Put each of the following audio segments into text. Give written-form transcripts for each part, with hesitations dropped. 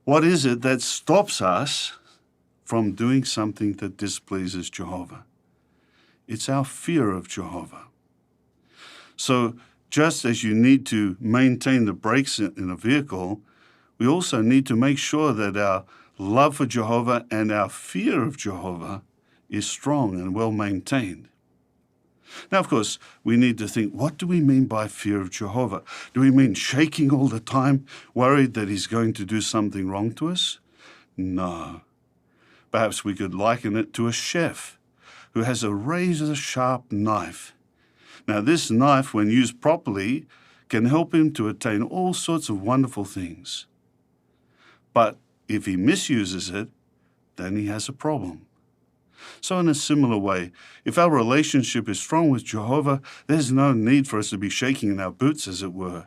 What is it that stops us from doing something that displeases Jehovah? It's our fear of Jehovah. So just as you need to maintain the brakes in a vehicle, we also need to make sure that our love for Jehovah and our fear of Jehovah is strong and well maintained. Now, of course, we need to think, what do we mean by fear of Jehovah? Do we mean shaking all the time, worried that he's going to do something wrong to us? No. Perhaps we could liken it to a chef who has a razor-sharp knife. Now, this knife, when used properly, can help him to attain all sorts of wonderful things. But if he misuses it, then he has a problem. So in a similar way, if our relationship is strong with Jehovah, there's no need for us to be shaking in our boots, as it were.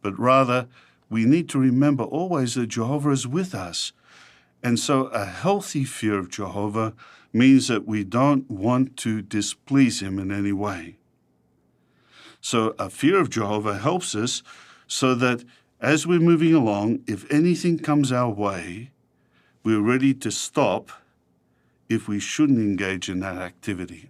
But rather, we need to remember always that Jehovah is with us. And so a healthy fear of Jehovah means that we don't want to displease him in any way. So a fear of Jehovah helps us so that as we're moving along, if anything comes our way, we're ready to stop if we shouldn't engage in that activity.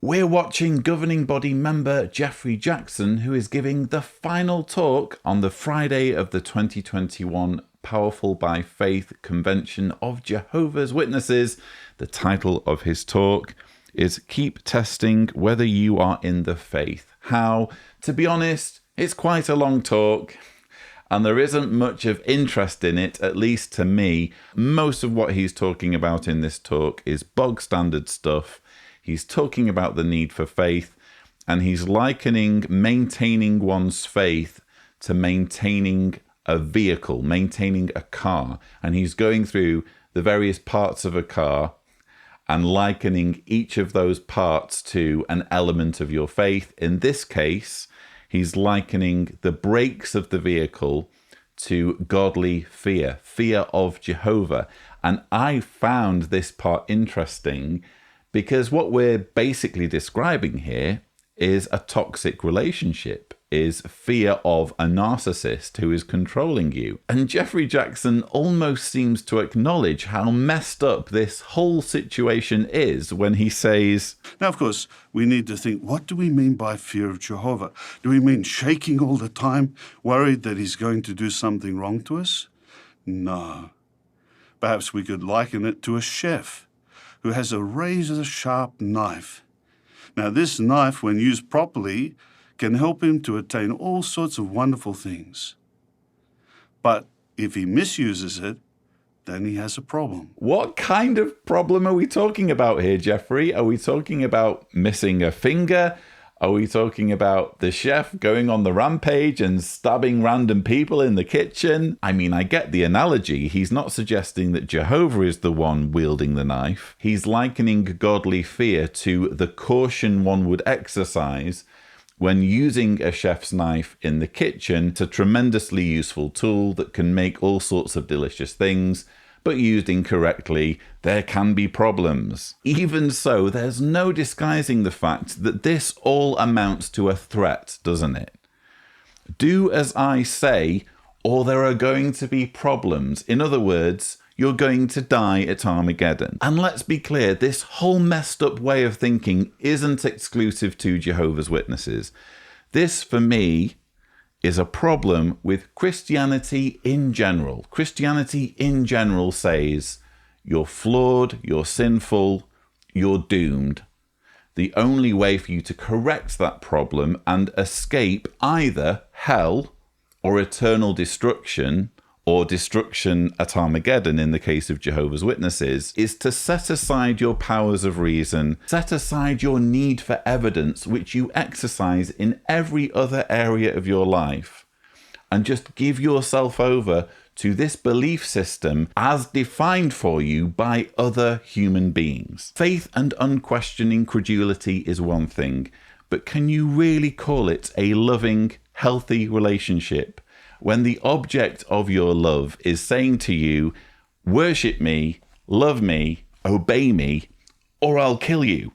We're watching governing body member Geoffrey Jackson, who is giving the final talk on the Friday of the 2021 Powerful by Faith Convention of Jehovah's Witnesses. The title of his talk is Keep Testing Whether You Are in the Faith. How? To be honest, it's quite a long talk, and there isn't much of interest in it, at least to me. Most of what he's talking about in this talk is bog standard stuff. He's talking about the need for faith, and he's likening maintaining one's faith to maintaining a vehicle, maintaining a car. And he's going through the various parts of a car and likening each of those parts to an element of your faith. In this case, he's likening the brakes of the vehicle to godly fear, fear of Jehovah. And I found this part interesting because what we're basically describing here is a toxic relationship, is fear of a narcissist who is controlling you. And Geoffrey Jackson almost seems to acknowledge how messed up this whole situation is when he says, now, of course, we need to think, what do we mean by fear of Jehovah? Do we mean shaking all the time, worried that he's going to do something wrong to us? No. Perhaps we could liken it to a chef who has a razor-sharp knife. Now, this knife, when used properly, can help him to attain all sorts of wonderful things. But if he misuses it, then he has a problem. What kind of problem are we talking about here, Geoffrey? Are we talking about missing a finger? Are we talking about the chef going on the rampage and stabbing random people in the kitchen? I mean, I get the analogy. He's not suggesting that Jehovah is the one wielding the knife. He's likening godly fear to the caution one would exercise when using a chef's knife in the kitchen. It's a tremendously useful tool that can make all sorts of delicious things, but used incorrectly, there can be problems. Even so, there's no disguising the fact that this all amounts to a threat, doesn't it? Do as I say, or there are going to be problems. In other words, you're going to die at Armageddon. And let's be clear, this whole messed up way of thinking isn't exclusive to Jehovah's Witnesses. This, for me, is a problem with Christianity in general. Christianity in general says you're flawed, you're sinful, you're doomed. The only way for you to correct that problem and escape either hell or eternal destruction, or destruction at Armageddon in the case of Jehovah's Witnesses, is to set aside your powers of reason, set aside your need for evidence, which you exercise in every other area of your life, and just give yourself over to this belief system as defined for you by other human beings. Faith and unquestioning credulity is one thing, but can you really call it a loving, healthy relationship when the object of your love is saying to you, worship me, love me, obey me, or I'll kill you?